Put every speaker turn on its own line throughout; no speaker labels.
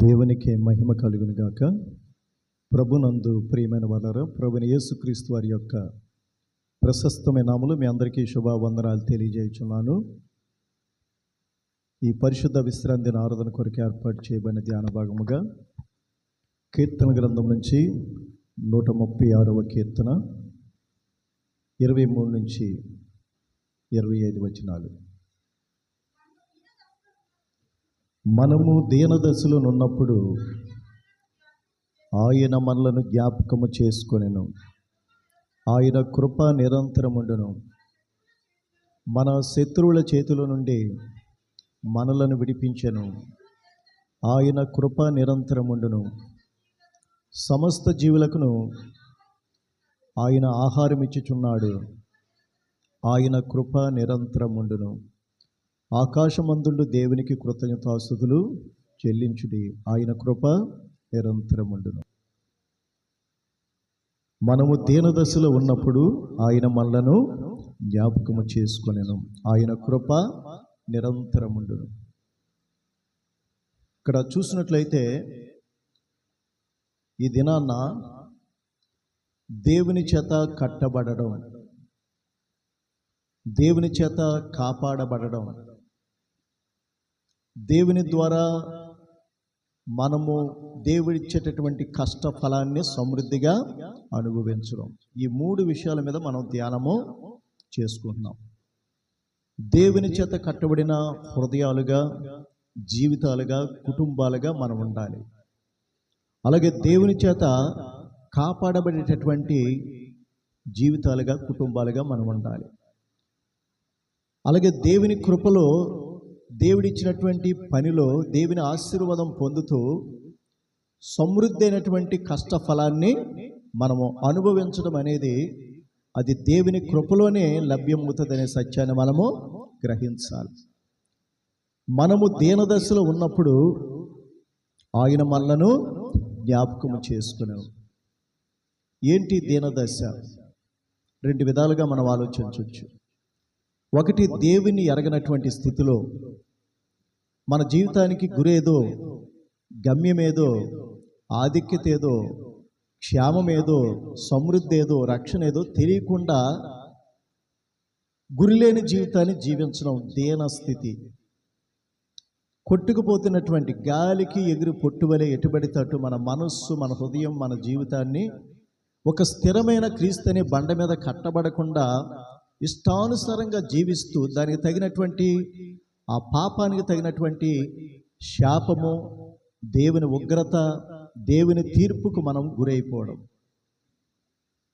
దేవునికి మహిమ కలుగును గాక. ప్రభునందు ప్రియమైన వారలారా, ప్రభుని యేసుక్రీస్తు వారి యొక్క ప్రశస్తమైన నామములో మీ అందరికీ శుభవందనాలు తెలియజేయుచున్నాను. ఈ పరిశుద్ధ విశ్రాంతి దిన ఆరాధన కొరకు ఏర్పాటు చేయబడిన ధ్యాన భాగముగా కీర్తన గ్రంథం నుంచి 136వ కీర్తన 23 నుంచి 25 వచనాలు. మనము దీనదశలో ఉన్నప్పుడు ఆయన మనలను జ్ఞాపకము చేసుకొనెను. ఆయన కృప నిరంతరముండును. మన శత్రువుల చేతుల నుండి మనలను విడిపించెను. ఆయన కృప నిరంతరముండును. సమస్త జీవులకును ఆయన ఆహారం ఇచ్చుచున్నాడు. ఆయన కృప నిరంతరముండును. ఆకాశమందుండు దేవునికి కృతజ్ఞతాస్తుతులు చెల్లించుడి. ఆయన కృప నిరంతరముండును. మనము దీనదశలో ఉన్నప్పుడు ఆయన మనలను జ్ఞాపకము చేసుకొనెను. ఆయన కృప నిరంతరముండును. ఇక్కడ చూసినట్లయితే ఈ దినాన్న దేవుని చేత కట్టబడడం, దేవుని చేత కాపాడబడడం, దేవుని ద్వారా మనము దేవుడిచ్చేటటువంటి కష్ట ఫలాన్ని సమృద్ధిగా అనుభవించడం, ఈ 3 విషయాల మీద మనం ధ్యానము చేసుకుంటున్నాం. దేవుని చేత కట్టబడిన హృదయాలుగా, జీవితాలుగా, కుటుంబాలుగా మనం ఉండాలి. అలాగే దేవుని చేత కాపాడబడేటటువంటి జీవితాలుగా, కుటుంబాలుగా మనం ఉండాలి. అలాగే దేవుని కృపలో, దేవుడిచ్చినటువంటి పనిలో దేవుని ఆశీర్వాదం పొందుతూ సమృద్ధి అయినటువంటి కష్టఫలాన్ని మనము అనుభవించడం అనేది అది దేవుని కృపలోనే లభ్యమవుతుందనే సత్యాన్ని మనము గ్రహించాలి. మనము దీనదశలో ఉన్నప్పుడు ఆయన మనలను జ్ఞాపకము చేసుకున్నాం. ఏంటి దీనదశ? 2 విధాలుగా మనం ఆలోచించవచ్చు. ఒకటి, దేవుని ఎరగనటువంటి స్థితిలో మన జీవితానికి గురేదో, గమ్యమేదో, ఆధిక్యత ఏదో, క్షేమమేదో, సమృద్ధి ఏదో, రక్షణ ఏదో తెలియకుండా గురిలేని జీవితాన్ని జీవించడం దీన స్థితి. కొట్టుకుపోతున్నటువంటి గాలికి ఎగిరి పొట్టువలే ఎటుబడితట్టు మన మనస్సు, మన హృదయం, మన జీవితాన్ని ఒక స్థిరమైన క్రీస్తు అనే బండ మీద కట్టబడకుండా ఇష్టానుసారంగా జీవిస్తూ దానికి తగినటువంటి ఆ పాపానికి తగినటువంటి శాపము, దేవుని ఉగ్రత, దేవుని తీర్పుకు మనం గురైపోవడం,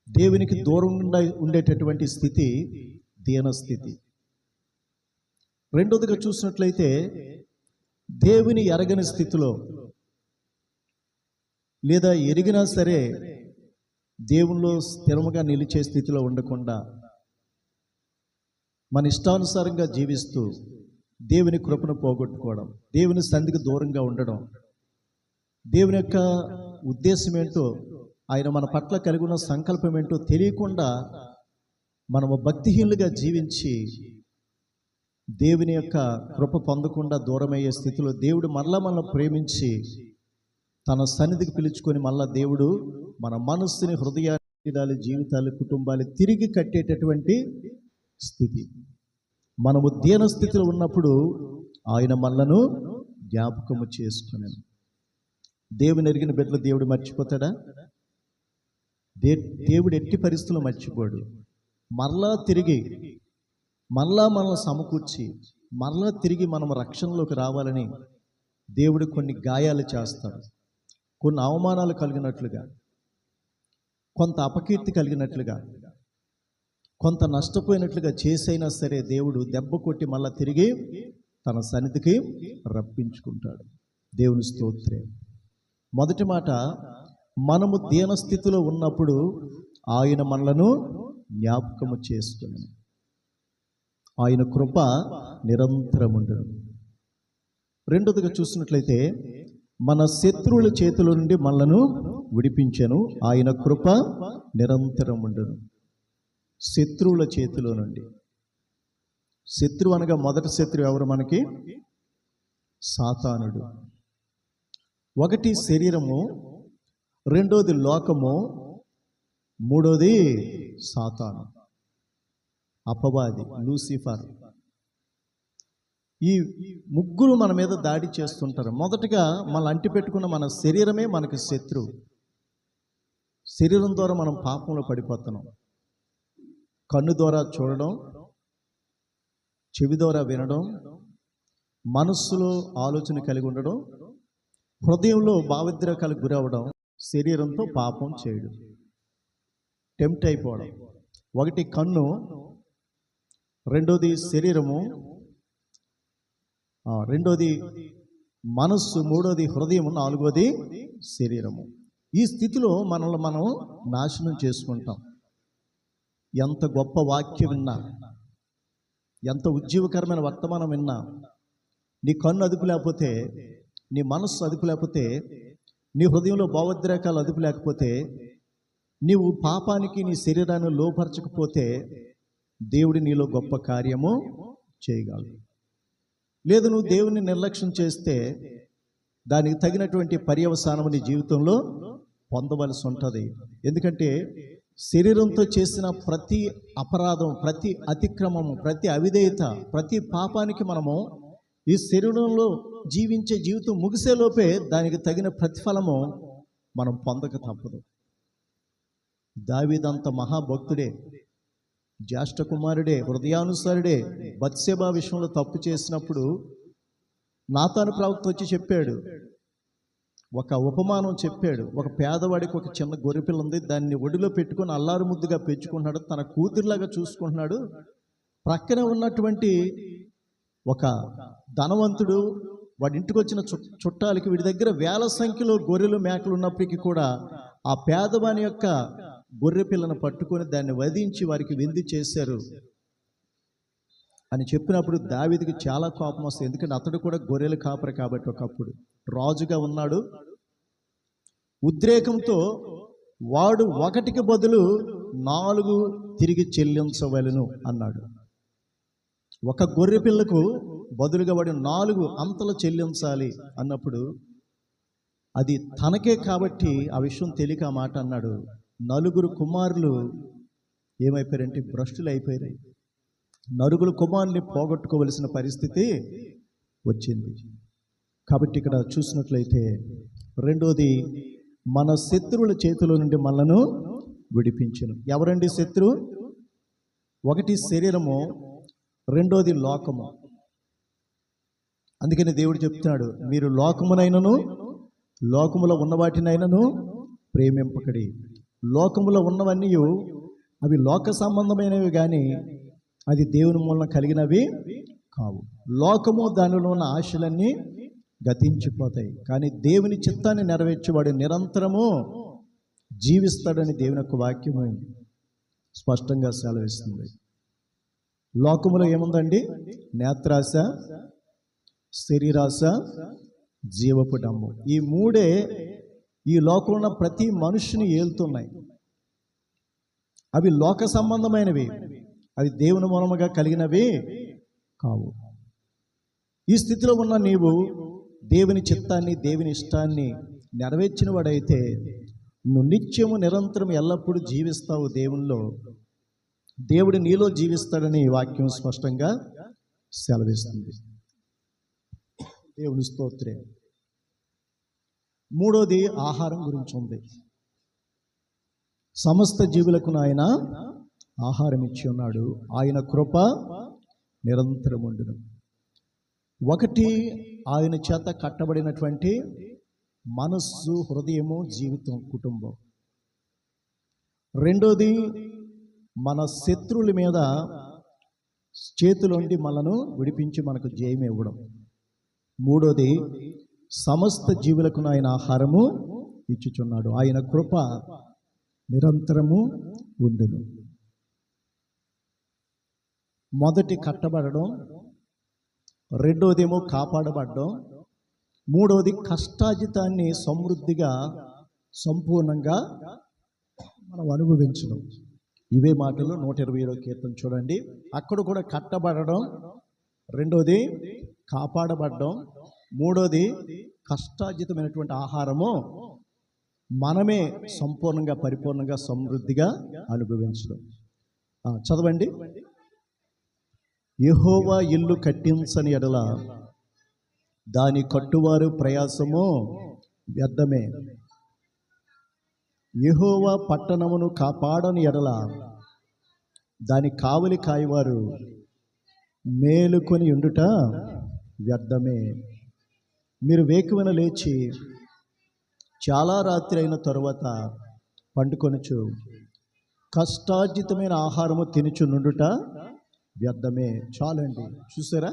దేవునికి దూరంగా ఉండేటటువంటి స్థితి దీనస్థితి. రెండోదిగా చూసినట్లయితే దేవుని ఎరగని స్థితిలో, లేదా ఎరిగినా సరే దేవునిలో స్థిరముగా నిలిచే స్థితిలో ఉండకుండా మన ఇష్టానుసారంగా జీవిస్తూ దేవుని కృపను పోగొట్టుకోవడం, దేవుని సన్నిధికి దూరంగా ఉండడం, దేవుని యొక్క ఉద్దేశం ఏంటో, ఆయన మన పట్ల కలిగి ఉన్న సంకల్పం ఏంటో తెలియకుండా మనము భక్తిహీనులుగా జీవించి దేవుని యొక్క కృప పొందకుండా దూరమయ్యే స్థితిలో దేవుడు మనల్ని ప్రేమించి తన సన్నిధికి పిలుచుకొని మళ్ళా దేవుడు మన మనస్సుని, హృదయాలు, జీవితాలు, కుటుంబాలు తిరిగి కట్టేటటువంటి స్థితి. మనము దీన స్థితిలో ఉన్నప్పుడు ఆయన మనలను జ్ఞాపకము చేసుకున్నాను. దేవుని ఎరిగిన బిడ్డలు దేవుడు మర్చిపోతాడా? దేవుడు ఎట్టి పరిస్థితుల్లో మర్చిపోడు. మరలా తిరిగి మనల్ని సమకూర్చి మరలా తిరిగి మనం రక్షణలోకి రావాలని దేవుడు కొన్ని గాయాలు చేస్తాడు. కొన్ని అవమానాలు కలిగినట్లుగా, కొంత అపకీర్తి కలిగినట్లుగా, కొంత నష్టపోయినట్లుగా చేసైనా సరే దేవుడు దెబ్బ కొట్టి మళ్ళా తిరిగి తన సన్నిధికి రప్పించుకుంటాడు. దేవుని స్తోత్రం. మొదటి మాట, మనము దీనస్థితిలో ఉన్నప్పుడు ఆయన మనలను జ్ఞాపకము చేసుకుని ఆయన కృప నిరంతరముండును. రెండోదిగా చూసినట్లయితే మన శత్రువుల చేతుల నుండి మనలను విడిపించెను. ఆయన కృప నిరంతరముండును. శత్రువుల చేతిలో నుండి. శత్రువు అనగా మొదటి శత్రువు ఎవరు మనకి? సాతానుడు. ఒకటి శరీరము, రెండోది లోకము, మూడోది సాతాను, అపవాది, లూసిఫర్. ఈ ముగ్గురు మన మీద దాడి చేస్తుంటారు. మొదటగా మనం అంటిపెట్టుకున్న మన శరీరమే మనకు శత్రువు. శరీరం ద్వారా మనం పాపంలో పడిపోతున్నాం. కన్ను ద్వారా చూడడం, చెవి ద్వారా వినడం, మనస్సులో ఆలోచన కలిగి ఉండడం, హృదయంలో భావోద్రేకాలకు గురవడం, శరీరంతో పాపం చేయడం, టెంప్ట్ అయిపోవడం. ఒకటి కన్ను, రెండోది శరీరము, రెండోది మనస్సు, మూడోది హృదయము, నాలుగోది శరీరము. ఈ స్థితిలో మనల్ని మనం నాశనం చేసుకుంటాం. ఎంత గొప్ప వాక్యం విన్నా, ఎంత ఉజ్జీవకరమైన వర్తమానం విన్నా, నీ కన్ను అదుపు లేకపోతే, నీ మనస్సు అదుపు లేకపోతే, నీ హృదయంలో భావోద్రేకాలు అదుపు లేకపోతే, నీవు పాపానికి నీ శరీరాన్ని లోపరచకపోతే దేవుడి నీలో గొప్ప కార్యము చేయగలడు. లేదు, నువ్వు దేవుని నిర్లక్ష్యం చేస్తే దానికి తగినటువంటి పర్యవసానం నీ జీవితంలో పొందవలసి ఉంటుంది. ఎందుకంటే శరీరంతో చేసిన ప్రతి అపరాధం, ప్రతి అతిక్రమము, ప్రతి అవిధేయత, ప్రతి పాపానికి మనము ఈ శరీరంలో జీవించే జీవితం ముగిసేలోపే దానికి తగిన ప్రతిఫలము మనం పొందక తప్పదు. దావీదంత మహాభక్తుడే, జ్యేష్ఠ కుమారుడే, హృదయానుసారుడే, బత్షెబా విషయంలో తప్పు చేసినప్పుడు నాతాను ప్రవక్త వచ్చి చెప్పాడు, ఒక ఉపమానం చెప్పాడు. ఒక పేదవాడికి ఒక చిన్న గొర్రెపిల్ల ఉంది, దాన్ని ఒడిలో పెట్టుకొని అల్లారు ముద్దుగా పెంచుకుంటున్నాడు, తన కూతురులాగా చూసుకుంటున్నాడు. ప్రక్కనే ఉన్నటువంటి ఒక ధనవంతుడు వాడి ఇంటికి వచ్చిన చుట్టాలకి వీడి దగ్గర వేల సంఖ్యలో గొర్రెలు మేకలు ఉన్నప్పటికీ కూడా ఆ పేదవాని యొక్క గొర్రె పిల్లను పట్టుకొని దాన్ని వధించి వారికి విందు చేశారు అని చెప్పినప్పుడు దావీదుకి చాలా కోపం వస్తుంది. ఎందుకంటే అతడు కూడా గొర్రెలు కాపరి కాబట్టి ఒకప్పుడు రాజుగా ఉన్నాడు. ఉద్రేకంతో వాడు ఒకటికి బదులు 4 తిరిగి చెల్లించవలెను అన్నాడు. ఒక గొర్రె పిల్లకు బదులుగా వాడు 4 అంతలు చెల్లించాలి అన్నప్పుడు అది తనకే కాబట్టి ఆ విషయం తెలియక ఆ మాట అన్నాడు. 4 కుమారులు ఏమైపోయారంటే భ్రష్టులు అయిపోయారు. 4 కుమారుల్ని పోగొట్టుకోవలసిన పరిస్థితి వచ్చింది. కాబట్టి ఇక్కడ చూసినట్లయితే రెండోది, మన శత్రువుల చేతిలో నుండి మనలను విడిపించును. ఎవరండి శత్రువు? ఒకటి శరీరము, రెండోది లోకము. అందుకని దేవుడు చెప్తున్నాడు, మీరు లోకమునైనను లోకములో ఉన్న వాటినైనను ప్రేమింపకడి. లోకములో ఉన్నవన్నీ అవి లోక సంబంధమైనవి కానీ అది దేవుని మూలన కలిగినవి కావు. లోకము దానిలో ఉన్న ఆశలన్నీ గతించిపోతాయి, కానీ దేవుని చిత్తాన్ని నెరవేర్చేవాడు నిరంతరము జీవిస్తాడని దేవుని యొక్క వాక్యము స్పష్టంగా సెలవిస్తుంది. లోకములో ఏముందండి? నేత్రాశ, శరీరాశ, జీవపు డమ్ము. ఈ 3 ఈ లోకంలో ఉన్న ప్రతి మనుషుని ఏలుతున్నాయి. అవి లోక సంబంధమైనవి, అవి దేవుని మూలముగా కలిగినవి కావు. ఈ స్థితిలో ఉన్న నీవు దేవుని చిత్తాన్ని, దేవుని ఇష్టాన్ని నెరవేర్చిన వాడైతే నువ్వు నిత్యము నిరంతరం ఎల్లప్పుడూ జీవిస్తావు దేవునిలో. దేవుడు నీలో జీవిస్తాడని ఈ వాక్యం స్పష్టంగా సెలవిస్తుంది. దేవుని స్తోత్రం. మూడోది ఆహారం గురించి ఉంది. సమస్త జీవులకు ఆయన ఆహారం ఇచ్చి ఉన్నాడు, ఆయన కృప నిరంతరం ఉండును. ఒకటి, ఆయన చేత కట్టబడినటువంటి మనస్సు, హృదయము, జీవితం, కుటుంబం. రెండోది, మన శత్రువుల మీద చేతులుండి మనను విడిపించి మనకు జయం ఇవ్వడం. మూడోది, సమస్త జీవులకు ఆయన ఆహారము ఇచ్చుచున్నాడు, ఆయన కృప నిరంతరము ఉండును. మొదటి కట్టబడడం, రెండోదేమో కాపాడబడడం, మూడోది కష్టాజితాన్ని సమృద్ధిగా సంపూర్ణంగా మనం అనుభవించడం. ఇవే మాటలు 127వ కీర్తన చూడండి. అక్కడ కూడా కట్టబడడం, రెండోది కాపాడబడడం, మూడోది కష్టార్జితమైనటువంటి ఆహారము మనమే సంపూర్ణంగా పరిపూర్ణంగా సమృద్ధిగా అనుభవించడం. చదవండి. యెహోవా ఇల్లు కట్టించని ఎడల దాని కట్టువారు ప్రయాసము వ్యర్థమే. యెహోవా పట్టణమును కాపాడని ఎడల దాని కావలి కాయవారు మేలుకొని ఉండుట వ్యర్థమే. మీరు వేకువన లేచి చాలా రాత్రి అయిన తరువాత పండుకొనుచు కష్టార్జితమైన ఆహారము తినుచు నుండుట వ్యర్థమే. చాలండి. చూసారా?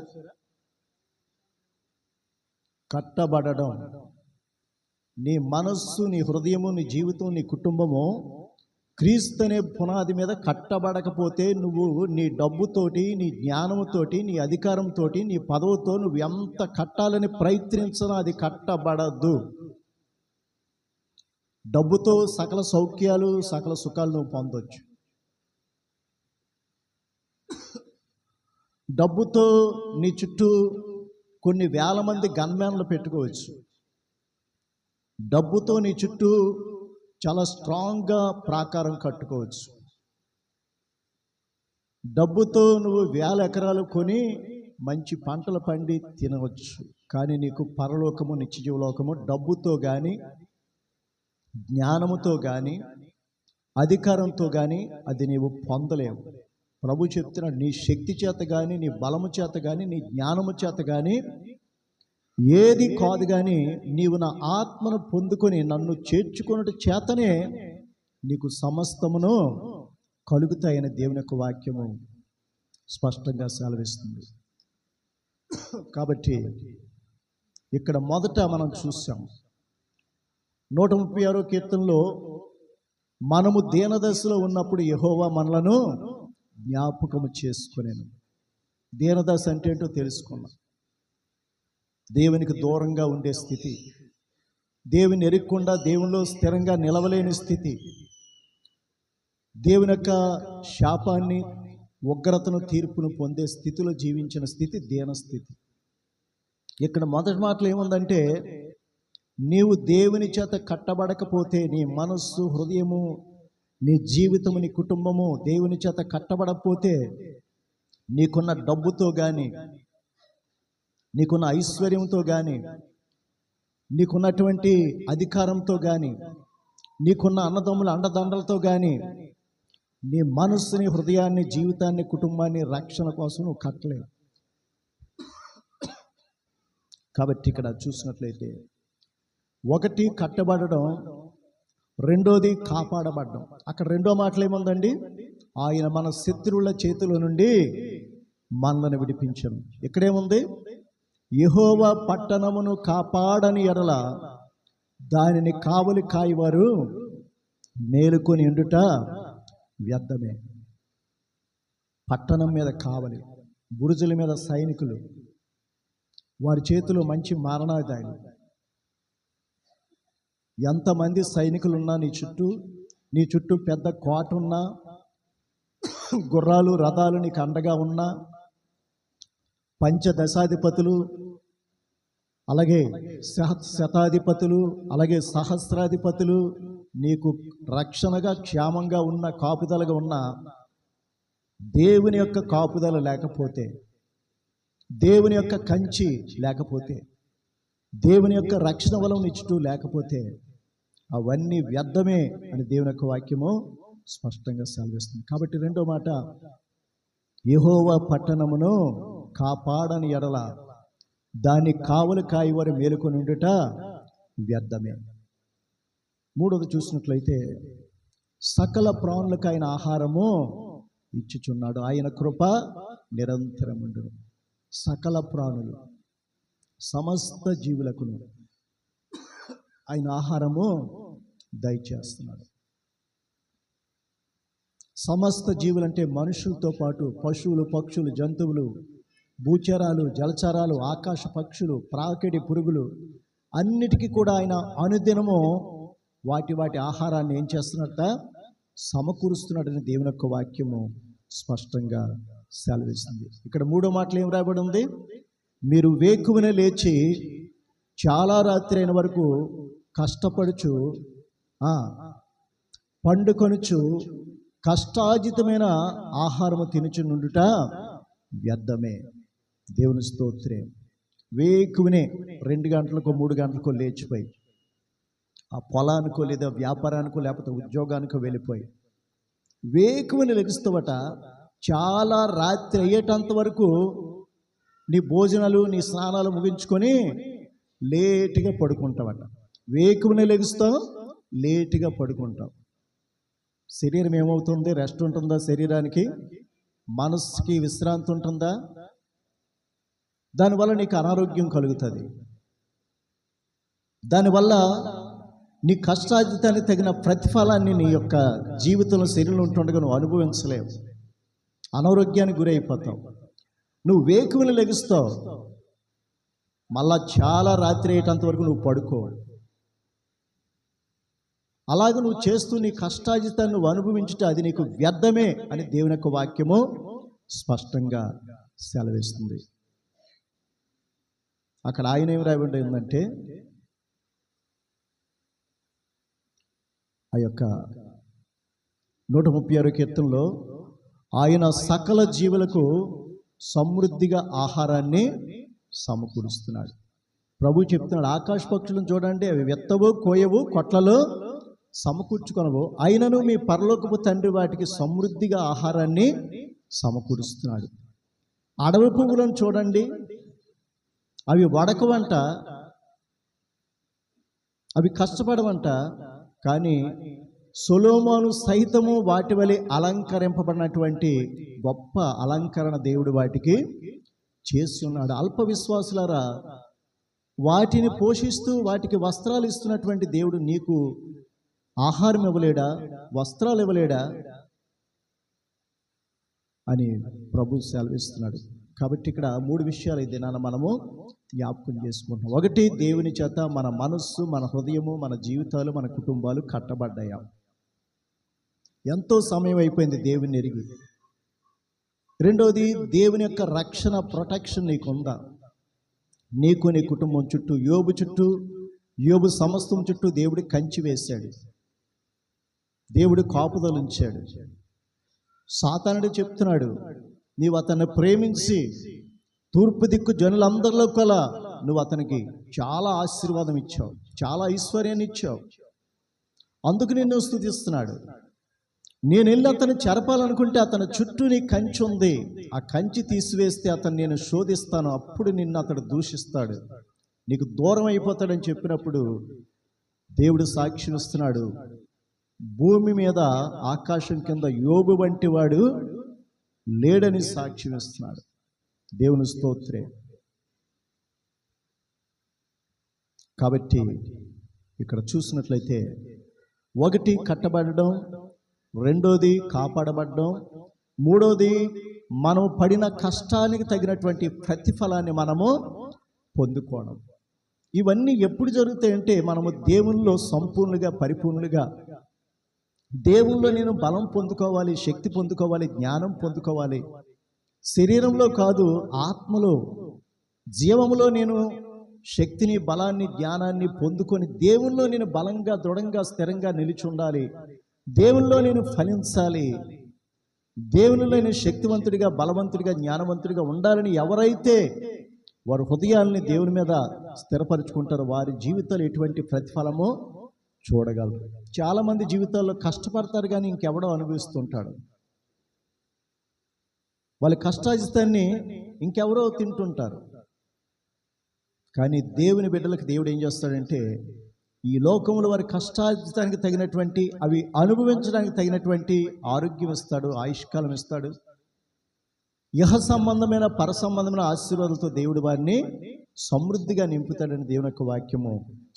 కట్టబడడం, నీ మనస్సు, నీ హృదయము, నీ జీవితం, నీ కుటుంబము క్రీస్తు అనే పునాది మీద కట్టబడకపోతే నువ్వు నీ డబ్బుతోటి, నీ జ్ఞానముతోటి, నీ అధికారంతోటి, నీ పదవుతో నువ్వు ఎంత కట్టాలని ప్రయత్నించినా అది కట్టబడదు. డబ్బుతో సకల సౌఖ్యాలు, సకల సుఖాలు నువ్వు పొందొచ్చు. డబ్బుతో నీ చుట్టూ కొన్ని వేల మంది గన్మ్యాన్లు పెట్టుకోవచ్చు. డబ్బుతో నీ చుట్టూ చాలా స్ట్రాంగ్గా ప్రాకారం కట్టుకోవచ్చు. డబ్బుతో నువ్వు 1000 ఎకరాలు కొని మంచి పంటలు పండి తినవచ్చు. కానీ నీకు పరలోకము, నిత్యజీవలోకము డబ్బుతో కానీ, జ్ఞానముతో కానీ, అధికారంతో కానీ అది నీవు పొందలేవు. ప్రభు చెప్తున్నాడు, నీ శక్తి చేత కానీ, నీ బలము చేత కానీ, నీ జ్ఞానము చేత కానీ ఏది కాదు. కానీ నీవు నా ఆత్మను పొందుకొని నన్ను చేర్చుకున్నట్టు చేతనే నీకు సమస్తమును కలుగుతాయని దేవుని యొక్క వాక్యము స్పష్టంగా సెలవిస్తుంది. కాబట్టి ఇక్కడ మొదట మనం చూసాం 136వ కీర్తనలో మనము దీనదశలో ఉన్నప్పుడు యెహోవా మనలను జ్ఞాపకము చేసుకునేను. దీనదశ అంటే ఏంటో తెలుసుకున్నాం. దేవునికి దూరంగా ఉండే స్థితి, దేవుని ఎరుగకుండా దేవునిలో స్థిరంగా నిలవలేని స్థితి, దేవుని యొక్క శాపాన్ని, ఉగ్రతను, తీర్పును పొందే స్థితిలో జీవించిన స్థితి దీనస్థితి. ఇక్కడ మొదటి మాటలు ఏముందంటే, నీవు దేవుని చేత కట్టబడకపోతే, నీ మనస్సు, హృదయము, నీ జీవితము, నీ కుటుంబము దేవుని చేత కట్టబడకపోతే, నీకున్న డబ్బుతో కానీ, నీకున్న ఐశ్వర్యంతో కానీ, నీకున్నటువంటి అధికారంతో కానీ, నీకున్న అన్నదమ్ముల అండదండలతో కానీ నీ మనస్సుని, హృదయాన్ని, జీవితాన్ని, కుటుంబాన్ని రక్షణ కోసం నువ్వు కట్టలేవు. కాబట్టి ఇక్కడ చూసినట్లయితే ఒకటి కట్టబడడం, రెండోది కాపాడబడడం. అక్కడ రెండో మాటలు ఏముందండి? ఆయన మన శత్రువుల చేతుల నుండి మనల్ని విడిపించను. ఇక్కడేముంది? యెహోవా పట్టణమును కాపాడని ఎడల దానిని కావలి కాయవారు మేలుకొని ఉండుట వ్యర్థమే. పట్టణం మీద కావలి, బురుజుల మీద సైనికులు, వారి చేతిలో మంచి మారణాయుధాలు. ఎంతమంది సైనికులున్నా నీ చుట్టూ పెద్ద కోట ఉన్నా, గుర్రాలు, రథాలు నీకు అండగా ఉన్నా, పంచదశాధిపతులు, అలాగే శతాధిపతులు, అలాగే సహస్రాధిపతులు నీకు రక్షణగా, క్షేమంగా ఉన్న, కాపుదలగా ఉన్న, దేవుని యొక్క కాపుదల లేకపోతే, దేవుని యొక్క కంచి లేకపోతే, దేవుని యొక్క రక్షణ వలన నీ చుట్టూ లేకపోతే అవన్నీ వ్యర్థమే అని దేవుని యొక్క వాక్యము స్పష్టంగా సెలవిస్తుంది. కాబట్టి రెండో మాట, యెహోవా పట్టణమును కాపాడని ఎడల దాన్ని కావలి కాయవారు మేలుకొని ఉండుట వ్యర్థమే. మూడోది చూసినట్లయితే, సకల ప్రాణులకు ఆయన ఆహారము ఇచ్చుచున్నాడు, ఆయన కృప నిరంతరముండును. సకల ప్రాణులు, సమస్త జీవులకును ఆయన ఆహారము దయచేస్తున్నాడు. సమస్త జీవులంటే మనుషులతో పాటు పశువులు, పక్షులు, జంతువులు, భూచరాలు, జలచరాలు, ఆకాశ పక్షులు, ప్రాకిడి పురుగులు అన్నిటికీ కూడా ఆయన అనుదినము వాటి ఆహారాన్ని ఏం చేస్తున్నట్ట? సమకూరుస్తున్నాడని దేవుని యొక్క వాక్యము స్పష్టంగా సెలవిస్తుంది. ఇక్కడ మూడో మాటలు ఏం రాయబడి ఉంది? మీరు వేకువనే లేచి చాలా రాత్రి అయిన వరకు కష్టపడుచు పండుకొనుచు కష్టాజితమైన ఆహారము తినుచు నుండుట వ్యర్థమే. దేవుని స్తోత్రం. వేకువనే 2 గంటలకో 3 గంటలకో లేచిపోయి ఆ పొలానికో లేదా వ్యాపారానికో లేకపోతే ఉద్యోగానికో వెళ్ళిపోయి వేకువని లెగుస్తావట. చాలా రాత్రి అయ్యేటంత వరకు నీ భోజనాలు నీ స్నానాలు ముగించుకొని లేటుగా పడుకుంటావట. వేకువని లెగుస్తావు, లేటుగా పడుకుంటావు. శరీరం ఏమవుతుంది? రెస్ట్ ఉంటుందా? శరీరానికి మనసుకి విశ్రాంతి ఉంటుందా? దానివల్ల నీకు అనారోగ్యం కలుగుతుంది. దానివల్ల నీ కష్టార్జితానికి తగిన ప్రతిఫలాన్ని నీ యొక్క జీవితంలో శరీరంలో ఉంటుండగా నువ్వు అనుభవించలేవు. అనారోగ్యానికి గురైపోతావు. నువ్వు వేకువని లెగుస్తావు, మళ్ళా చాలా రాత్రి అయ్యేటంత వరకు నువ్వు పడుకో. అలాగే నువ్వు చేస్తూ నీ కష్టార్జితాన్ని నువ్వు అనుభవించుట అది నీకు వ్యర్థమే అని దేవుని యొక్క వాక్యము స్పష్టంగా సెలవిస్తుంది. అక్కడ ఆయన ఏమి రాయబడి ఉందంటే, ఆ యొక్క 136 కీర్తనలో ఆయన సకల జీవులకు సమృద్ధిగా ఆహారాన్ని సమకూరుస్తున్నాడు. ప్రభు చెప్తున్నాడు, ఆకాశ పక్షులను చూడండి, అవి విత్తవు, కోయవు, కొట్లలో సమకూర్చుకొనవు, అయినను మీ పరలోకపు తండ్రి వాటికి సమృద్ధిగా ఆహారాన్ని సమకూరుస్తున్నాడు. అడవి పువ్వులను చూడండి, అవి వడకవంట, అవి కష్టపడవంట, కానీ సొలొమోను సైతము వాటి వలె అలంకరింపబడినటువంటి గొప్ప అలంకరణ దేవుడు వాటికి చేసి ఉన్నాడు. అల్ప విశ్వాసులారా, వాటిని పోషిస్తూ వాటికి వస్త్రాలు ఇస్తున్నటువంటి దేవుడు నీకు ఆహారం ఇవ్వలేడా? వస్త్రాలు ఇవ్వలేడా అని ప్రభు సెలవిస్తున్నాడు. కాబట్టి ఇక్కడ 3 విషయాలు ఈ దినాన మనము జ్ఞాపకం చేసుకుంటాం. 1, దేవుని చేత మన మనస్సు, మన హృదయము, మన జీవితాలు, మన కుటుంబాలు కట్టబడ్డాయా? ఎంతో సమయం అయిపోయింది దేవుని ఎరిగి. 2, దేవుని యొక్క రక్షణ, ప్రొటెక్షన్ నీకుందా? నీకు నీ కుటుంబం చుట్టూ, యోబు సమస్తం చుట్టూ దేవుడు కంచి వేశాడు, దేవుడు కాపుదలు ఉంచాడు. సాతానుడు చెప్తున్నాడు, నీవు అతన్ని ప్రేమించి తూర్పు దిక్కు జనులందరిలో కల నువ్వు అతనికి చాలా ఆశీర్వాదం ఇచ్చావు, చాలా ఐశ్వర్యాన్ని ఇచ్చావు, అందుకు నిన్ను స్తుతిస్తున్నాడు. నేను వెళ్ళి అతన్ని చెరపాలనుకుంటే అతని చుట్టూ నీ కంచి ఉంది, ఆ కంచి తీసివేస్తే అతను నేను శోధిస్తాను, అప్పుడు నిన్ను అతడు దూషిస్తాడు, నీకు దూరం అయిపోతాడని చెప్పినప్పుడు దేవుడు సాక్ష్యం ఇస్తున్నాడు, భూమి మీద ఆకాశం కింద యోబు వంటి వాడు లేడని సాక్ష్యం ఇస్తున్నాడు. దేవుని స్తోత్రే. కాబట్టి ఇక్కడ చూసినట్లయితే 1 కట్టబడడం, 2 కాపాడబడడం, 3 మనం పడిన కష్టానికి తగినటువంటి ప్రతిఫలాన్ని మనము పొందుకోవడం. ఇవన్నీ ఎప్పుడు జరుగుతాయంటే మనము దేవునిలో సంపూర్ణంగా, పరిపూర్ణులుగా, దేవునిలో నేను బలం పొందుకోవాలి, శక్తి పొందుకోవాలి, జ్ఞానం పొందుకోవాలి. శరీరంలో కాదు, ఆత్మలో, జీవములో నేను శక్తిని, బలాన్ని, జ్ఞానాన్ని పొందుకొని దేవునిలో నేను బలంగా, దృఢంగా, స్థిరంగా నిలిచి ఉండాలి. దేవునిలో నేను ఫలించాలి. దేవునిలో నేను శక్తివంతుడిగా, బలవంతుడిగా, జ్ఞానవంతుడిగా ఉండాలని ఎవరైతే వారి హృదయాల్ని దేవుని మీద స్థిరపరుచుకుంటారో వారి జీవితాలు ఎటువంటి ప్రతిఫలమో చూడగలరు. చాలామంది జీవితాల్లో కష్టపడతారు కానీ ఇంకెవడో అనుభవిస్తుంటాడు. వాళ్ళ కష్టాజితాన్ని ఇంకెవరో తింటుంటారు. కానీ దేవుని బిడ్డలకు దేవుడు ఏం చేస్తాడంటే, ఈ లోకంలో వారి కష్టాజితానికి తగినటువంటి, అవి అనుభవించడానికి తగినటువంటి ఆరోగ్యం ఇస్తాడు, ఆయుష్కాలం ఇస్తాడు. ఇహ సంబంధమైన, పర సంబంధమైన ఆశీర్వాదాలతో దేవుడు వారిని సమృద్ధిగా నింపుతాడని దేవుని యొక్క వాక్యము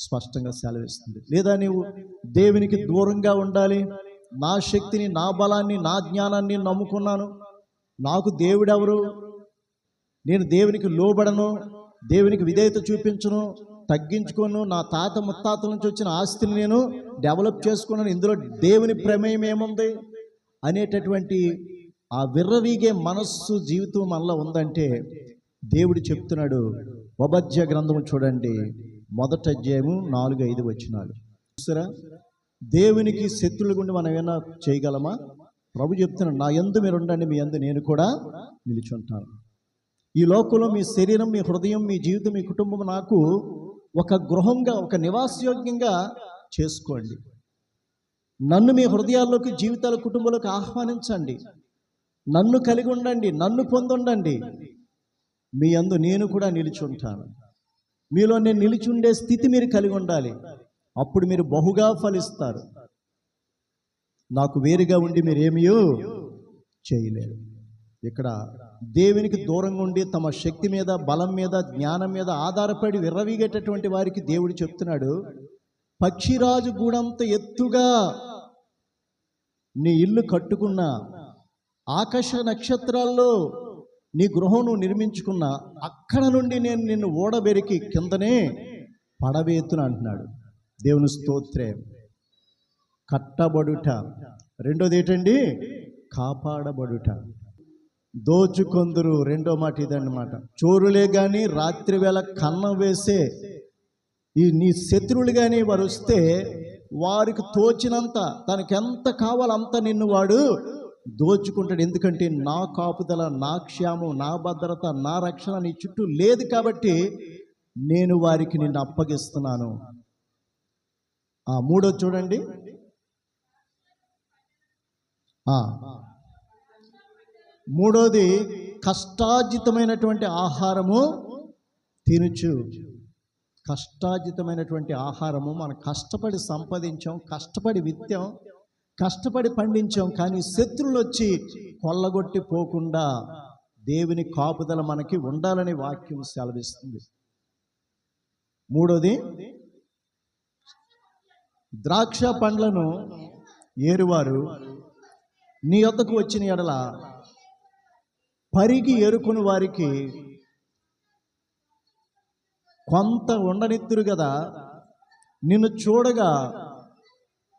స్పష్టంగా సెలవిస్తుంది. లేదా నీవు దేవునికి దూరంగా ఉండాలి, నా శక్తిని, నా బలాన్ని, నా జ్ఞానాన్ని నమ్ముకున్నాను, నాకు దేవుడెవరు, నేను దేవునికి లోబడను, దేవునికి విధేయత చూపించను, తగ్గించుకోను, నా తాత ముత్తాతల నుంచి వచ్చిన ఆస్తిని నేను డెవలప్ చేసుకున్నాను, ఇందులో దేవుని ప్రమేయం ఏముంది అనేటటువంటి ఆ విర్రవీగే మనస్సు జీవితం మనలో ఉందంటే దేవుడు చెప్తున్నాడు. ఓబద్య గ్రంథము చూడండి, మొదటి అధ్యాయము 4-5 వచనాలు చూసారా? దేవునికి శత్రువుల గుండి మనం ఏమైనా చేయగలమా? ప్రభు చెప్తున్నాడు, నా యందు మీరు ఉండండి, మీ యందు నేను కూడా నిలిచుంటాను. ఈ లోకంలో మీ శరీరం, మీ హృదయం, మీ జీవితం, మీ కుటుంబం నాకు ఒక గృహంగా, ఒక నివాసయోగ్యంగా చేసుకోండి. నన్ను మీ హృదయాల్లోకి, జీవితాల, కుటుంబాలకు ఆహ్వానించండి. నన్ను కలిగి ఉండండి, నన్ను పొందుండండి. మీ యందు నేను కూడా నిలిచి ఉంటాను. మీలో నేను నిలిచి ఉండే స్థితి మీరు కలిగి ఉండాలి. అప్పుడు మీరు బహుగా ఫలిస్తారు. నాకు వేరుగా ఉండి మీరు ఏమీయో చేయలేరు. ఇక్కడ దేవునికి దూరంగా ఉండి తమ శక్తి మీద, బలం మీద, జ్ఞానం మీద ఆధారపడి విర్రవీగేటటువంటి వారికి దేవుడు చెప్తున్నాడు, పక్షిరాజు గూడంత ఎత్తుగా నీ ఇల్లు కట్టుకున్నా, ఆకాశ నక్షత్రాల్లో నీ గృహం నువ్వు నిర్మించుకున్నా, అక్కడ నుండి నేను నిన్ను ఓడబెరికి కిందనే పడవేతున అంటున్నాడు. దేవుని స్తోత్రం. కట్టబడుట. రెండోది ఏంటండి? కాపాడబడుట. దోచుకొందురు, రెండో మాట ఇదన్నమాట. చోరులే కానీ రాత్రి వేళ కన్నం వేసే ఈ నీ శత్రువులు కానీ వారు వస్తే వారికి తోచినంత, తనకి ఎంత కావాలో అంత నిన్ను వాడు దోచుకుంటాడు. ఎందుకంటే నా కాపుదల, నా క్షేమం, నా భద్రత, నా రక్షణ నీ చుట్టూ లేదు కాబట్టి నేను వారికి నిన్ను అప్పగిస్తున్నాను. మూడో చూడండి. మూడోది, కష్టార్జితమైనటువంటి ఆహారము తినుచు. కష్టార్జితమైనటువంటి ఆహారము మనం కష్టపడి సంపాదించాం, కష్టపడి విత్తాం, కష్టపడి పండించాం. కానీ శత్రువులు వచ్చి కొల్లగొట్టి పోకుండా దేవుని కాపుదల మనకి ఉండాలని వాక్యం సెలవిస్తుంది. మూడోది, ద్రాక్ష పండ్లను ఏరువారు నీ యొద్దకు వచ్చిన ఎడల పరిగి ఏరుకుని వారికి కొంత ఉండనిత్తురు కదా, నిన్ను చూడగా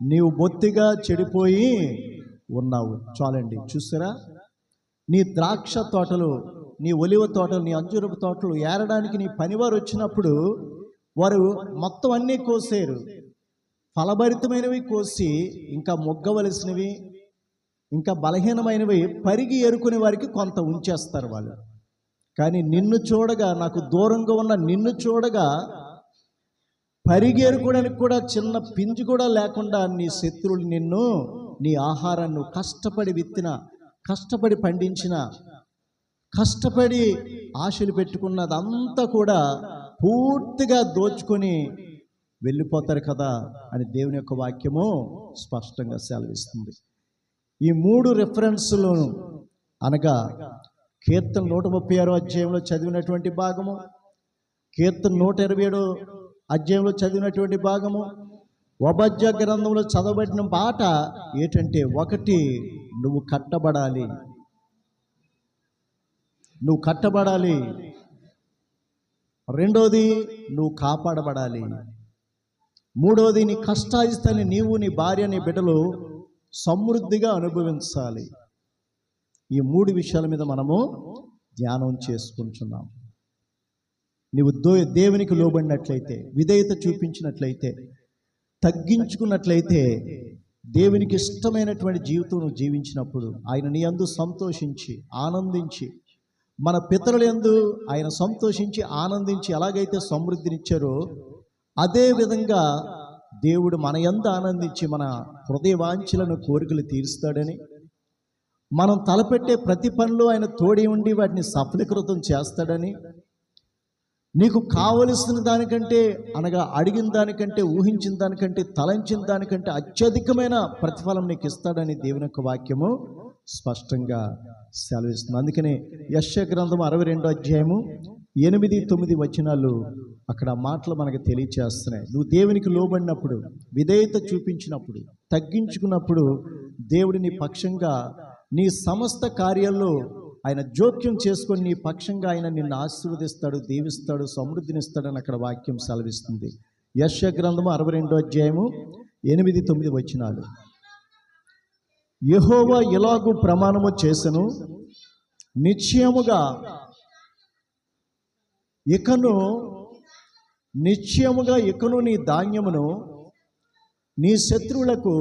నీవు బొత్తిగా చెడిపోయి ఉన్నావు. చాలండి. చూసారా? నీ ద్రాక్ష తోటలు, నీ ఒలివ తోటలు, నీ అంజూరపు తోటలు ఏరడానికి నీ పనివారు వచ్చినప్పుడు వారు మొత్తం అన్నీ కోసేరు. ఫలభరితమైనవి కోసి ఇంకా మొగ్గవలసినవి, ఇంకా బలహీనమైనవి పరిగి ఏరుకునే వారికి కొంత ఉంచేస్తారు వాళ్ళు. కానీ నిన్ను చూడగా, నాకు దూరంగా ఉన్న నిన్ను చూడగా పరిగి ఏరుకోవడానికి కూడా చిన్న పింజు కూడా లేకుండా నీ శత్రువులు నిన్ను, నీ ఆహారాన్ని కష్టపడి విత్తిన, కష్టపడి పండించిన, కష్టపడి ఆశలు పెట్టుకున్నదంతా కూడా పూర్తిగా దోచుకొని వెళ్ళిపోతారు కదా అని దేవుని యొక్క వాక్యము స్పష్టంగా సెలవిస్తుంది. ఈ 3 రెఫరెన్స్లను అనగా కీర్తన 136 అధ్యాయంలో చదివినటువంటి భాగము, కీర్తన 127 అధ్యాయంలో చదివినటువంటి భాగము, ఓబద్య గ్రంథంలో చదవబడిన పాట ఏంటంటే, ఒకటి, నువ్వు కట్టబడాలి, నువ్వు కట్టబడాలి. రెండోది, నువ్వు కాపాడబడాలి. మూడోది, నీ కష్టాయిస్తాన్ని నీవు, నీ భార్య, నీ బిడ్డలు సమృద్ధిగా అనుభవించాలి. ఈ 3 విషయాల మీద మనము ధ్యానం చేసుకుంటున్నాం. నీవు దేవునికి లోబడినట్లయితే, విధేయత చూపించినట్లయితే, తగ్గించుకున్నట్లయితే, దేవునికి ఇష్టమైనటువంటి జీవితం నువ్వు జీవించినప్పుడు ఆయన నీ యందు సంతోషించి ఆనందించి, మన పితరుల యందు ఆయన సంతోషించి ఆనందించి ఎలాగైతే సమృద్ధినిచ్చారో అదే విధంగా దేవుడు మన యందు ఆనందించి మన హృదయ వాంఛలను, కోరికలు తీరుస్తాడని, మనం తలపెట్టే ప్రతి పనిలో ఆయన తోడి ఉండి వాటిని సఫలీకృతం చేస్తాడని, నీకు కావలసిన దానికంటే, అనగా అడిగిన దానికంటే, ఊహించిన దానికంటే, తలంచిన దానికంటే అత్యధికమైన ప్రతిఫలం నీకు ఇస్తాడని దేవుని యొక్క వాక్యము స్పష్టంగా సెలవిస్తుంది. అందుకనే యెషయా గ్రంథం 62 అధ్యాయము 8-9 వచనాలు అక్కడ మాటలు మనకు తెలియచేస్తున్నాయి. నువ్వు దేవునికి లోబడినప్పుడు, విధేయత చూపించినప్పుడు, తగ్గించుకున్నప్పుడు దేవుడు నీ పక్షంగా, నీ సమస్త కార్యాల్లో ఆయన జోక్యం చేసుకొని నీ పక్షంగా ఆయన నిన్ను ఆశీర్వదిస్తాడు, దీవిస్తాడు, సమృద్ధినిస్తాడని అక్కడ వాక్యం సెలవిస్తుంది. యెషయా గ్రంథము 62 అధ్యాయము 8-9 వచనాలు. యెహోవా ఇలాగు ప్రమాణము చేసెను, నిశ్చయముగా ఇకను నిశ్చయముగా ఇకను నీ ధాన్యమును నీ శత్రువులకు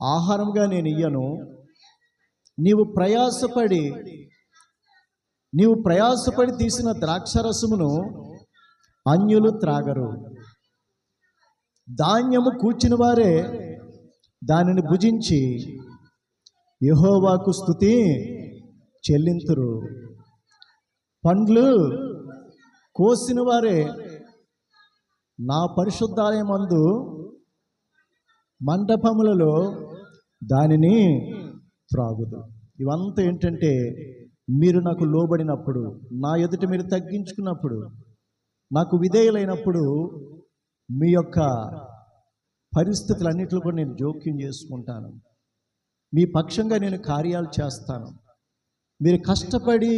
ఆహారంగా నేను ఇయ్యను. నీవు ప్రయాసపడి తీసిన ద్రాక్షరసమును అన్యులు త్రాగరు. ధాన్యము కూర్చిన వారే దానిని భుజించి యెహోవాకు స్తుతి చెల్లింతురు. పండ్లు కోసిన వారే నా పరిశుద్ధాలయమందు మంటపములలో దానిని త్రాగుదు. ఇవంతా ఏంటంటే, మీరు నాకు లోబడినప్పుడు, నా ఎదుట మీరు తగ్గించుకున్నప్పుడు, నాకు విధేయులైనప్పుడు మీ యొక్క పరిస్థితులన్నిటిలో కూడా నేను జోక్యం చేసుకుంటాను. మీ పక్షంగా నేను కార్యాలు చేస్తాను. మీరు కష్టపడి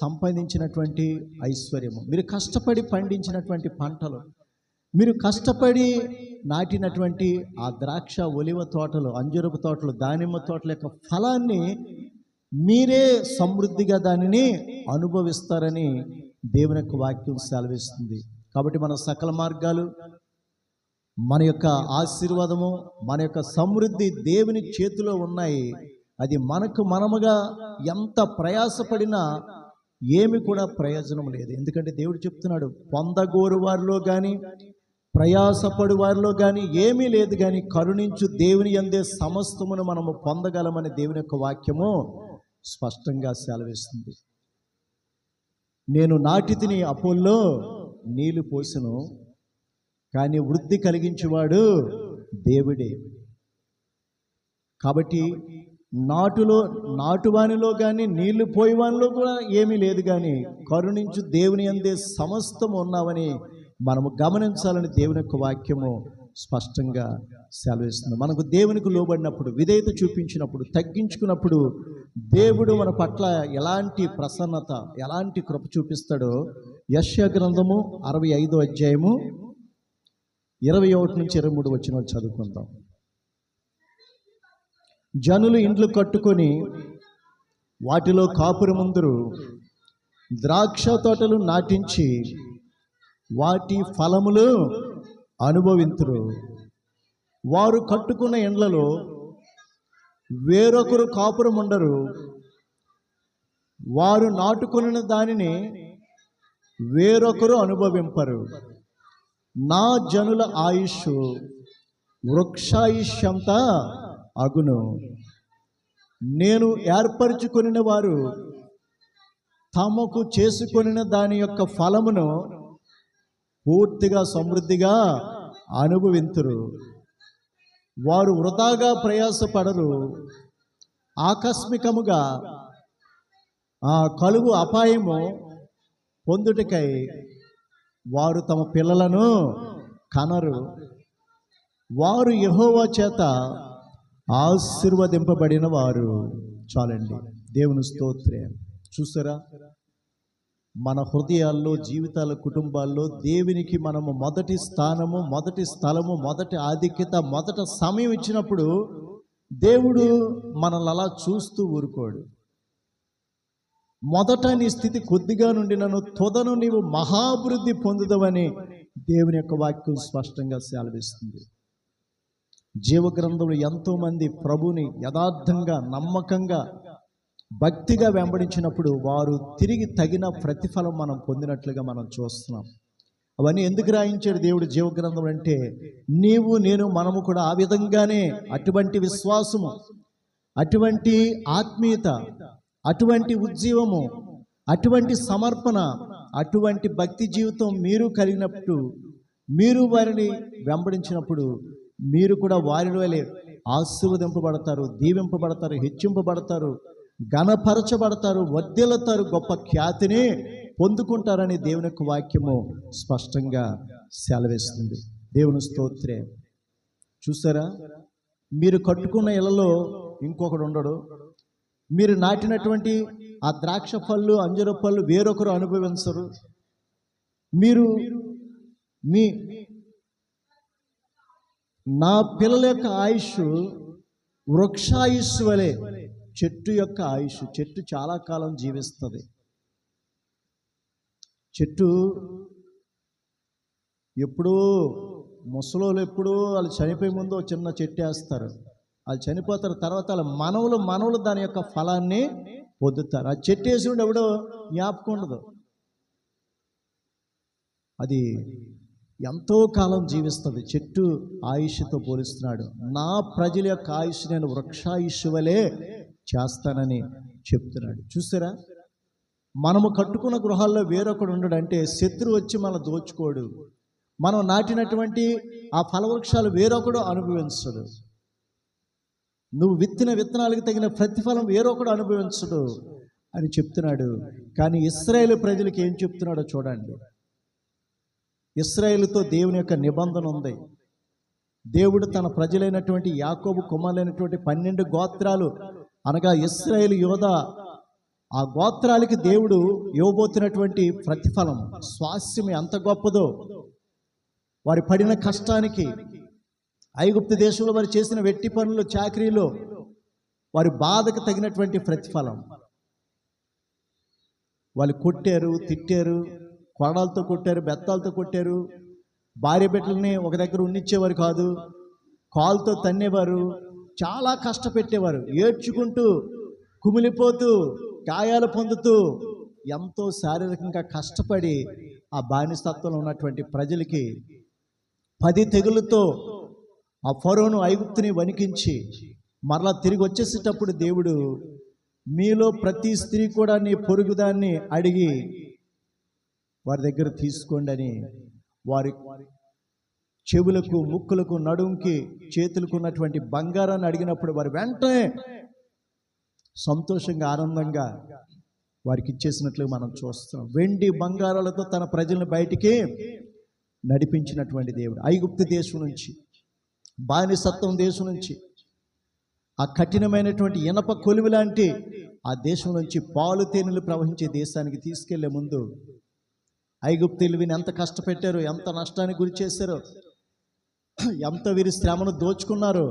సంపాదించినటువంటి ఐశ్వర్యము, మీరు కష్టపడి పండించినటువంటి పంటలు, మీరు కష్టపడి నాటినటువంటి ఆ ద్రాక్ష, ఒలివ తోటలు, అంజూరపు తోటలు, దానిమ్మ తోటల యొక్క ఫలాన్ని మీరే సమృద్ధిగా దానిని అనుభవిస్తారని దేవుని యొక్క వాక్యం సెలవిస్తుంది. కాబట్టి మన సకల మార్గాలు, మన యొక్క ఆశీర్వాదము, మన యొక్క సమృద్ధి దేవుని చేతిలో ఉన్నాయి. అది మనముగా ఎంత ప్రయాసపడినా ఏమి కూడా ప్రయోజనం లేదు. ఎందుకంటే దేవుడు చెప్తున్నాడు, పొందగోరు వారిలో కానీ ప్రయాసపడు వారిలో కానీ ఏమీ లేదు, కానీ కరుణించు దేవుని యందే సమస్తమును మనము పొందగలమని దేవుని యొక్క వాక్యము స్పష్టంగా సెలవిస్తుంది. నేను నాటితిని, అపోల్లో నీళ్లు పోసెను, కానీ వృద్ధి కలిగించేవాడు దేవుడే. కాబట్టి నాటువానిలో కానీ నీళ్లు పోయేవానిలో కూడా ఏమీ లేదు, కానీ కరుణించు దేవుని యందే సమస్తము ఉన్నావని మనము గమనించాలని దేవుని యొక్క వాక్యము స్పష్టంగా సెలవిస్తుంది. మనకు దేవునికి లోబడినప్పుడు, విధేయత చూపించినప్పుడు, తగ్గించుకున్నప్పుడు దేవుడు మన పట్ల ఎలాంటి ప్రసన్నత, ఎలాంటి కృప చూపిస్తాడో యెషయా గ్రంథము 65వ అధ్యాయము 21 నుంచి 23 వచనాలు చదువుకుందాం. జనులు ఇండ్లు కట్టుకొని వాటిలో కాపురముందురు, ద్రాక్ష తోటలు నాటించి వాటి ఫలములు అనుభవింతురు. వారు కట్టుకున్న ఇండ్లలో వేరొకరు కాపురం ఉండరు. వారు నాటుకున్న దానిని వేరొకరు అనుభవింపరు. నా జనుల ఆయుష్ వృక్షాయుష్యంతా అగును. నేను ఏర్పరచుకొనిన వారు తమకు చేసుకొనిన దాని యొక్క ఫలమును పూర్తిగా సమృద్ధిగా అనుభవింతురు. వారు వృధాగా ప్రయాసపడరు. ఆకస్మికముగా కలుగు అపాయము పొందుటకై వారు తమ పిల్లలను కనరు. వారు యెహోవా చేత ఆశీర్వదింపబడిన వారు. చాలండి, దేవుని స్తోత్రం. చూసారా, మన హృదయాల్లో, జీవితాల, కుటుంబాల్లో దేవునికి మనము మొదటి స్థానము, మొదటి స్థలము, మొదటి ఆధిక్యత, మొదట సమయం ఇచ్చినప్పుడు దేవుడు మనల్ని అలా చూస్తూ ఊరుకోడు. మొదట నీ స్థితి కొద్దిగా నుండినను తుదను నీవు మహాభివృద్ధి పొందుదవని దేవుని యొక్క వాక్యం స్పష్టంగా సెలవిస్తుంది. జీవగ్రంథంలో ఎంతోమంది ప్రభుని యథార్థంగా, నమ్మకంగా, భక్తిగా వెంబడించినప్పుడు వారు తిరిగి తగిన ప్రతిఫలం మనం పొందినట్లుగా మనం చూస్తున్నాం. అవన్నీ ఎందుకు రాయించాడు దేవుడు జీవగ్రంథం అంటే, నీవు నేను మనము కూడా ఆ విధంగానే అటువంటి విశ్వాసము, అటువంటి ఆత్మీయత, అటువంటి ఉజ్జీవము, అటువంటి సమర్పణ, అటువంటి భక్తి జీవితం మీరు కలిగినప్పుడు, మీరు వారిని వెంబడించినప్పుడు మీరు కూడా వారిలో ఆశీర్వదింపబడతారు, దీవింపబడతారు, హెచ్చింపబడతారు, ఘనపరచబడతారు, వర్ధిల్లుతారు, గొప్ప ఖ్యాతిని పొందుకుంటారని దేవుని యొక్క వాక్యము స్పష్టంగా సెలవిస్తుంది. దేవుని స్తోత్రం. చూసారా, మీరు కట్టుకున్న ఇళ్లలో ఇంకొకడు ఉండడు. మీరు నాటినటువంటి ఆ ద్రాక్ష పళ్ళు, అంజూర పళ్ళు వేరొకరు అనుభవించరు. మీరు నా పిల్లల యొక్క ఆయుష్ వృక్షాయుష్ వలె, చెట్టు యొక్క ఆయుష్. చెట్టు చాలా కాలం జీవిస్తుంది. చెట్టు ఎప్పుడూ ముసలోళ్ళు ఎప్పుడూ వాళ్ళు చనిపోయే ముందు ఒక చిన్న చెట్టు వేస్తారు. వాళ్ళు చనిపోతారు, తర్వాత వాళ్ళ మనవలు దాని యొక్క ఫలాన్ని పొందుతారు. ఆ చెట్టు వేసి ఉండి ఎవడో జ్ఞాపకం ఉండదు. అది ఎంతో కాలం జీవిస్తుంది. చెట్టు ఆయుష్తో పోలిస్తున్నాడు. నా ప్రజల యొక్క ఆయుష్ నేను వృక్షాయుష్ వలె చేస్తానని చెప్తున్నాడు. చూసారా, మనము కట్టుకున్న గృహాల్లో వేరొకడు ఉండడంటే శత్రువు వచ్చి మన దోచుకోడు. మనం నాటినటువంటి ఆ ఫలవృక్షాలు వేరొకడు అనుభవించడు. నువ్వు విత్తిన విత్తనాలకు తగిన ప్రతిఫలం వేరొకడు అనుభవించడు అని చెప్తున్నాడు. కానీ ఇశ్రాయేలు ప్రజలకు ఏం చెప్తున్నాడో చూడండి. ఇశ్రాయేలుతో దేవుని యొక్క నిబంధన ఉంది. దేవుడు తన ప్రజలైనటువంటి యాకోబు కుమారులైనటువంటి 12 గోత్రాలు అనగా ఇశ్రాయేలు యోధా, ఆ గోత్రాలకి దేవుడు ఇవ్వబోతున్నటువంటి ప్రతిఫలం స్వాస్యం ఎంత గొప్పదో, వారి పడిన కష్టానికి, ఐగుప్తు దేశంలో వారు చేసిన వెట్టి పనులు, చాకరీలో వారి బాధకు తగినటువంటి ప్రతిఫలం. వాళ్ళు కొట్టారు, తిట్టారు, కొరడాలతో కొట్టారు, బెత్తాలతో కొట్టారు, భార్య బిడ్డలని ఒక దగ్గర ఉండిచ్చేవారు కాదు, కాలుతో తన్నేవారు, చాలా కష్టపెట్టేవారు. ఏడ్చుకుంటూ కుమిలిపోతూ గాయాలు పొందుతూ ఎంతో శారీరకంగా కష్టపడి ఆ బానిసత్వంలో ఉన్నటువంటి ప్రజలకి 10 తెగులతో ఆ ఫరోను ఐగుప్తుని వణికించి మరలా తిరిగి వచ్చేసేటప్పుడు దేవుడు, మీలో ప్రతి స్త్రీ కూడా నీ పొరుగుదాన్ని అడిగి వారి దగ్గర తీసుకోండి అని వారి చెవులకు, ముక్కులకు, నడుంకి, చేతులకు ఉన్నటువంటి బంగారాన్ని అడిగినప్పుడు వారు వెంటనే సంతోషంగా, ఆనందంగా వారికి ఇచ్చేసినట్లు మనం చూస్తున్నాం. వెండి బంగారాలతో తన ప్రజలను బయటికి నడిపించినటువంటి దేవుడు. ఐగుప్తు దేశం నుంచి, బానిసత్వం దేశం నుంచి, ఆ కఠినమైనటువంటి ఇనప కొలువు లాంటి ఆ దేశం నుంచి పాలు తేనెలు ప్రవహించే దేశానికి తీసుకెళ్లే ముందు ఐగుప్తీయులు వీరిని ఎంత కష్టపెట్టారో, ఎంత నష్టానికి గురి చేశారో, ఎంత వీరి శ్రమను దోచుకున్నారో,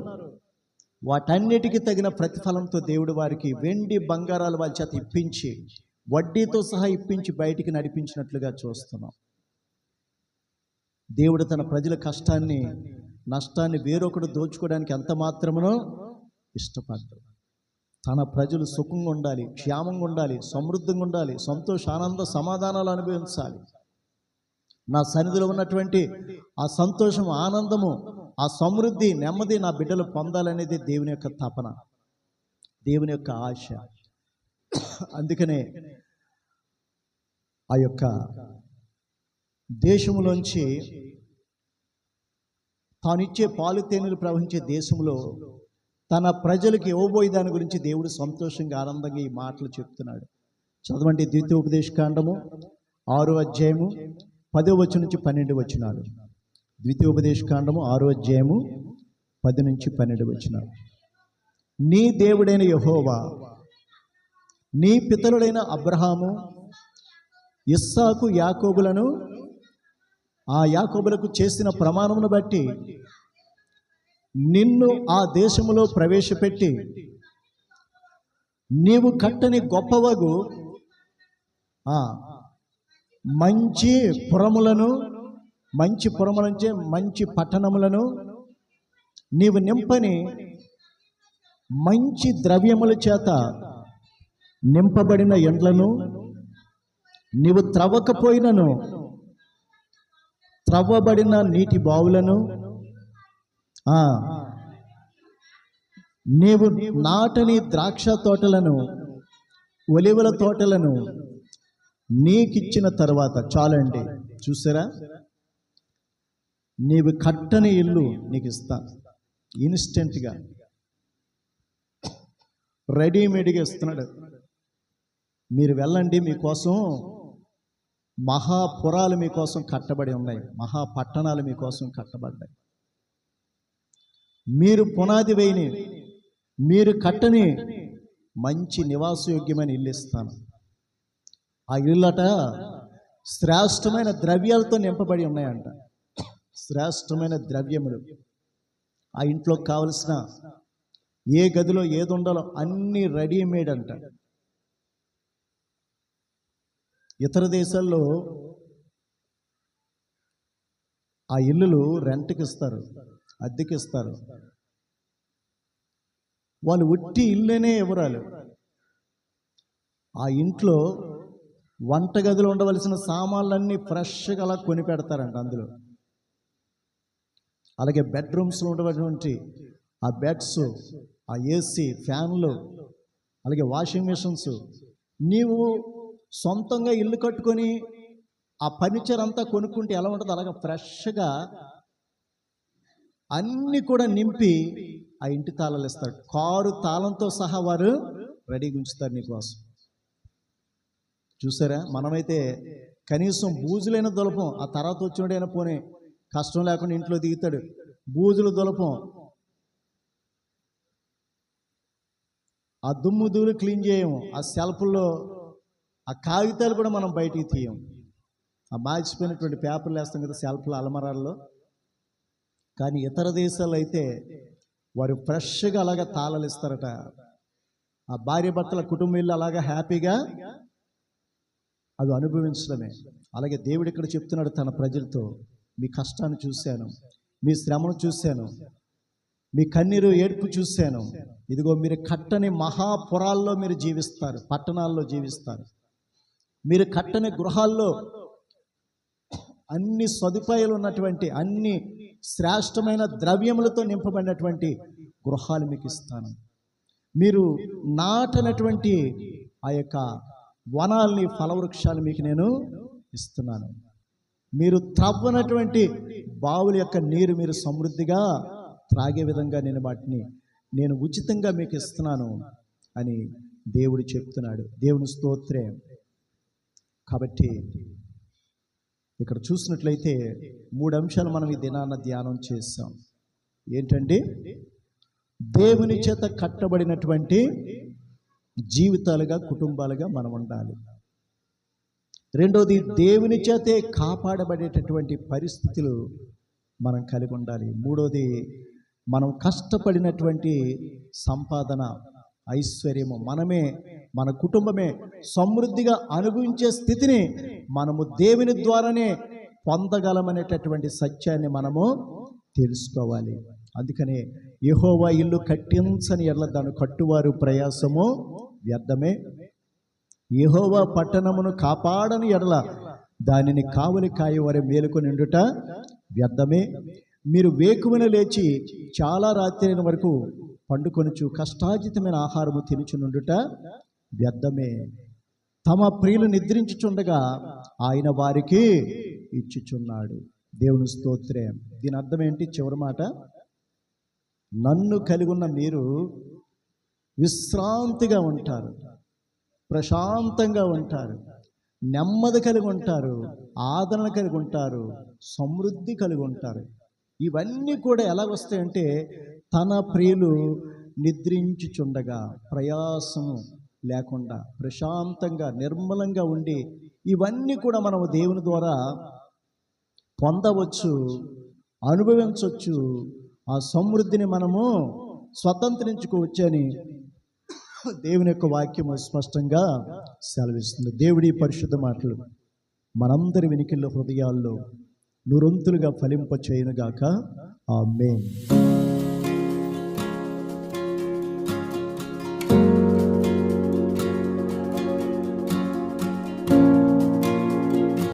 వాటన్నిటికీ తగిన ప్రతిఫలంతో దేవుడు వారికి వెండి బంగారాలు వారి చేత ఇప్పించి, వడ్డీతో సహా ఇప్పించి బయటికి నడిపించినట్లుగా చూస్తున్నాం. దేవుడు తన ప్రజల కష్టాన్ని, నష్టాన్ని వేరొకడు దోచుకోవడానికి ఎంత మాత్రమునో ఇష్టపడ్డాడు. తన ప్రజలు సుఖంగా ఉండాలి, క్షేమంగా ఉండాలి, సమృద్ధంగా ఉండాలి, సంతోష, ఆనంద, సమాధానాలు అనుభవించాలి. నా సన్నిధిలో ఉన్నటువంటి ఆ సంతోషం, ఆనందము, ఆ సమృద్ధి, నెమ్మది నా బిడ్డలు పొందాలనేది దేవుని యొక్క తపన, దేవుని యొక్క ఆశ. అందుకనే ఆ యొక్క దేశంలోంచి, తానిచ్చే పాలు తేనెలు ప్రవహించే దేశంలో తన ప్రజలకు ఇవ్వబోయే దాని గురించి దేవుడు సంతోషంగా, ఆనందంగా ఈ మాటలు చెప్తున్నాడు. చదవండి, ద్వితీయోపదేశకాండము 6వ అధ్యాయము 10వ వచనం నుంచి 12 వచనాలు. ద్వితీయోపదేశకాండము 6వ అధ్యాయము 10 నుంచి 12 వచనాలు. నీ దేవుడైన యెహోవా నీ పితరులైన అబ్రహాము, ఇస్సాకు, యాకోబులను, ఆ యాకోబులకు చేసిన ప్రమాణమును బట్టి నిన్ను ఆ దేశములో ప్రవేశపెట్టి నీవు కట్టని గొప్పవగు మంచి పురములను, మంచి పురములంటే మంచి పట్టణములను, నీవు నింపని మంచి ద్రవ్యముల చేత నింపబడిన ఎండ్లను, నీవు త్రవ్వకపోయినను త్రవ్వబడిన నీటి బావులను, నీవు నాటని ద్రాక్ష తోటలను, ఒలివల తోటలను నీకిచ్చిన తర్వాత, చాలండి, చూసారా, నీవు కట్టని ఇల్లు నీకు ఇస్తా. ఇన్స్టెంట్గా, రెడీమేడ్గా ఇస్తున్నాడు. మీరు వెళ్ళండి, మీకోసం మహాపురాలు మీకోసం కట్టబడి ఉన్నాయి, మహాపట్టణాలు మీకోసం కట్టబడ్డాయి. మీరు పునాది వేయని, మీరు కట్టని మంచి నివాసయోగ్యమైన ఇల్లు ఇస్తాను. ఆ ఇల్లట శ్రేష్టమైన ద్రవ్యాలతో నింపబడి ఉన్నాయంట. శ్రేష్టమైన ద్రవ్యములు. ఆ ఇంట్లో కావలసిన ఏ గదిలో ఏది ఉండాలో అన్నీ రెడీమేడ్ అంట. ఇతర దేశాల్లో ఆ ఇల్లులు రెంట్కి ఇస్తారు, అద్దెకి ఇస్తారు. వాళ్ళు ఉట్టి ఇల్లునే ఇవ్వరాలు. ఆ ఇంట్లో వంటగదిలో ఉండవలసిన సామాన్లన్నీ ఫ్రెష్గా అలా కొని పెడతారంట అందులో. అలాగే బెడ్రూమ్స్లో ఉండేటువంటి ఆ బెడ్స్, ఆ ఏసీ, ఫ్యాన్లు, అలాగే వాషింగ్ మిషన్స్, నీవు సొంతంగా ఇల్లు కట్టుకొని ఆ ఫర్నిచర్ అంతా కొనుక్కుంటే ఎలా ఉంటుందో అలాగే ఫ్రెష్గా అన్నీ కూడా నింపి ఆ ఇంటి తాళాలు ఇస్తారు. కారు తాళంతో సహా వారు రెడీగా ఉంచుతారు నీకోసం. చూసారా? మనమైతే కనీసం బూజులైన దులపం. ఆ తర్వాత వచ్చినడైనా పోనీ కష్టం లేకుండా ఇంట్లో దిగుతాడు. బూజులు దులపం, ఆ దుమ్ము దూలు క్లీన్ చేయము. ఆ సెల్ఫ్లో ఆ కాగితాలు కూడా మనం బయటికి తీయం. ఆ మార్చిపోయినటువంటి పేపర్లు వేస్తాం కదా సెల్ఫ్లో, అలమరాల్లో. కానీ ఇతర దేశాల్లో అయితే వారు ఫ్రెష్గా అలాగా తాళాలు ఇస్తారట. ఆ భార్య భర్తల కుటుంబ ఇల్లు అలాగా హ్యాపీగా అది అనుభవించడమే. అలాగే దేవుడు ఇక్కడ చెప్తున్నాడు తన ప్రజలతో, మీ కష్టాన్ని చూశాను, మీ శ్రమను చూశాను, మీ కన్నీరు ఏడ్పు చూశాను. ఇదిగో మీరు కట్టని మహాపురాల్లో మీరు జీవిస్తారు, పట్టణాల్లో జీవిస్తారు. మీరు కట్టని గృహాల్లో అన్ని సదుపాయాలు ఉన్నటువంటి, అన్ని శ్రేష్టమైన ద్రవ్యములతో నింపబడినటువంటి గృహాలు మీకు ఇస్తాను. మీరు నాటనటువంటి ఆ యొక్క వనాల్ని, ఫలవృక్షాలు మీకు నేను ఇస్తున్నాను. మీరు త్రవ్వనటువంటి బావుల యొక్క నీరు మీరు సమృద్ధిగా త్రాగే విధంగా నేను ఉచితంగా మీకు ఇస్తున్నాను అని దేవుడు చెప్తున్నాడు. దేవుని స్తోత్రం. కాబట్టి ఇక్కడ చూసినట్లయితే 3 అంశాలు మనం ఈ దినాన ధ్యానం చేస్తాం. ఏంటంటే, దేవుని చేత కట్టబడినటువంటి జీవితాలుగా, కుటుంబాలుగా మనం ఉండాలి. రెండోది, దేవుని చేతే కాపాడబడేటటువంటి పరిస్థితులు మనం కలిగి ఉండాలి. మూడోది, మనం కష్టపడినటువంటి సంపాదన, ఐశ్వర్యము, మనమే, మన కుటుంబమే సమృద్ధిగా అనుభవించే స్థితిని మనము దేవుని ద్వారానే పొందగలమనేటటువంటి సత్యాన్ని మనము తెలుసుకోవాలి. అందుకనే యెహోవా ఇల్లు కట్టించని ఎడల దాని కట్టువారు ప్రయాసము వ్యర్థమే, యెహోవా పట్టణమును కాపాడని ఎడల దానిని కావలి కాయవారు మేలుకొని ఉండుట వ్యర్థమే. మీరు వేకువన లేచి చాలా రాత్రి వరకు పండుకొనుచు కష్టార్జితమైన ఆహారము తినుచునుండుట వ్యర్థమే. తమ ప్రియులు నిద్రించుచుండగా ఆయన వారికి ఇచ్చుచున్నాడు. దేవుని స్తోత్రం. దీని అర్థం ఏంటి? చివరి మాట, నన్ను కలిగి ఉన్న మీరు విశ్రాంతిగా ఉంటారు, ప్రశాంతంగా ఉంటారు, నెమ్మది కలిగి ఉంటారు, ఆదరణ కలిగి ఉంటారు, సమృద్ధి కలిగి ఉంటారు. ఇవన్నీ కూడా ఎలా వస్తాయంటే, తన ప్రియులు నిద్రించుచుండగా, ప్రయాసము లేకుండా ప్రశాంతంగా నిర్మలంగా ఉండి, ఇవన్నీ కూడా మనము దేవుని ద్వారా పొందవచ్చు, అనుభవించవచ్చు. ఆ సమృద్ధిని మనము స్వతంత్రించుకోవచ్చు అని దేవుని యొక్క వాక్యము స్పష్టంగా సెలవిస్తుంది. దేవుడి పరిశుద్ధ మాటలు మనందరి వినికిల్లో, హృదయాల్లో నూరొంతులుగా ఫలింప చేయునుగాక. ఆమేన్.